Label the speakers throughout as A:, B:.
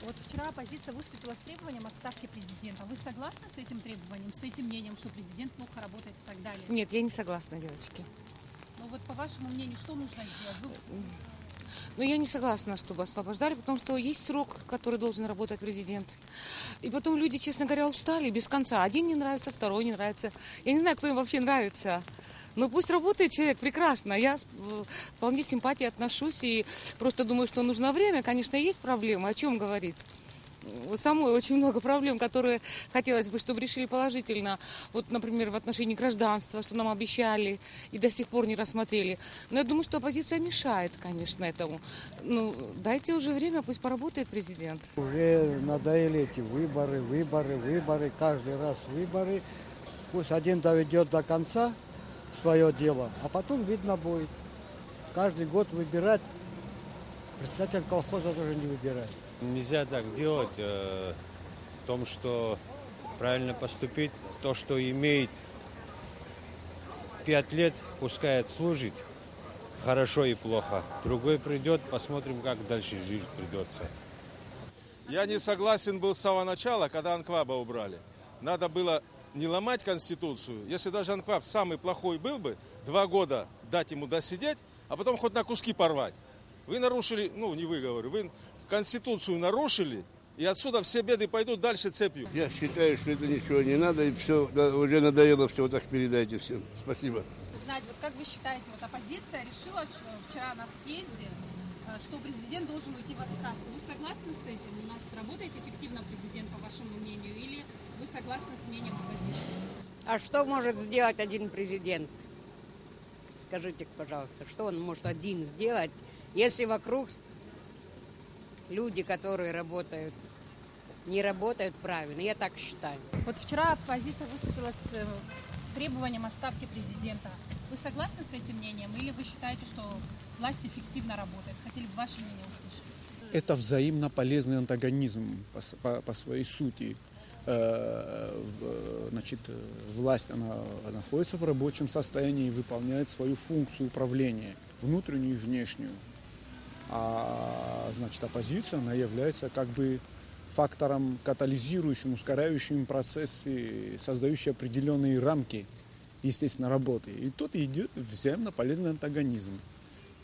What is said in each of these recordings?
A: Вот вчера оппозиция выступила с требованием отставки президента. Вы согласны с этим требованием, с этим мнением, что президент плохо работает и так далее?
B: Нет, я не согласна, девочки.
A: Ну вот по вашему мнению, что нужно сделать?
B: Но я не согласна, чтобы освобождали, потому что есть срок, который должен работать президент. И потом люди, честно говоря, устали без конца. Один не нравится, второй не нравится. Я не знаю, кто им вообще нравится. Но пусть работает человек, прекрасно. Я вполне симпатии отношусь и просто думаю, что нужно время. Конечно, есть проблемы, о чем говорить. У самой очень много проблем, которые хотелось бы, чтобы решили положительно. Вот, например, в отношении гражданства, что нам обещали и до сих пор не рассмотрели. Но я думаю, что оппозиция мешает, конечно, этому. Ну, дайте уже время, пусть поработает президент.
C: Уже надоели эти выборы, каждый раз выборы. Пусть один доведет до конца свое дело, а потом видно будет. Каждый год выбирать, председатель колхоза тоже не выбирает.
D: Нельзя так делать, в том, что правильно поступить, то, что имеет 5 лет, пускай отслужит, хорошо и плохо. Другой придет, посмотрим, как дальше жить придется.
E: Я не согласен был с самого начала, когда Анкваба убрали. Надо было не ломать Конституцию. Если даже Анкваб самый плохой был бы, 2 года дать ему досидеть, а потом хоть на куски порвать. Вы нарушили, не вы, говорю, вы Конституцию нарушили, и отсюда все беды пойдут дальше цепью.
F: Я считаю, что это ничего не надо, и все, уже надоело все, вот так передайте всем. Спасибо.
A: Знать, вот как вы считаете, вот оппозиция решила вчера на съезде, что президент должен уйти в отставку. Вы согласны с этим? У нас работает эффективно президент, по вашему мнению, или вы согласны с мнением оппозиции?
G: А что может сделать один президент? Скажите, пожалуйста, что он может один сделать, если вокруг люди, которые работают, не работают правильно? Я так считаю.
A: Вот вчера оппозиция выступила с требованием отставки президента. Вы согласны с этим мнением или вы считаете, что власть эффективно работает? Хотели бы ваше мнение услышать.
H: Это взаимно полезный антагонизм по своей сути. Значит, власть она находится в рабочем состоянии и выполняет свою функцию управления, внутреннюю и внешнюю. А значит, оппозиция, она является как бы фактором катализирующим, ускоряющим процессы, создающим определенные рамки, естественно, работы. И тут идет взаимно полезный антагонизм.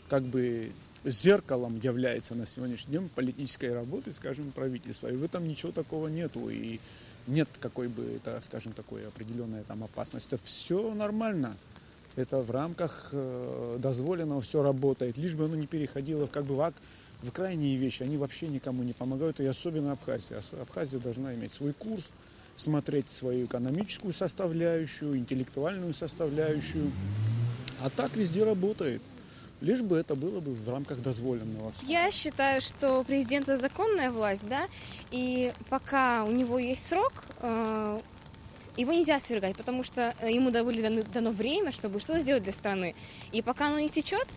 H: Как бы зеркалом является на сегодняшний день политической работы, скажем, правительства. И в этом ничего такого нету. И нет какой бы, это, скажем, такой определенной там опасности. Это все нормально. Это в рамках дозволенного все работает. Лишь бы оно не переходило как бы в крайние вещи. Они вообще никому не помогают. И особенно Абхазия. Абхазия должна иметь свой курс, смотреть свою экономическую составляющую, интеллектуальную составляющую. А так везде работает. Лишь бы это было бы в рамках дозволенного.
I: Я считаю, что президент – это законная власть, да, и пока у него есть срок, его нельзя свергать, потому что ему дано время, чтобы что-то сделать для страны. И пока оно не течет,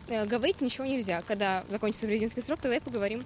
I: говорить ничего нельзя. Когда закончится президентский срок, тогда и поговорим.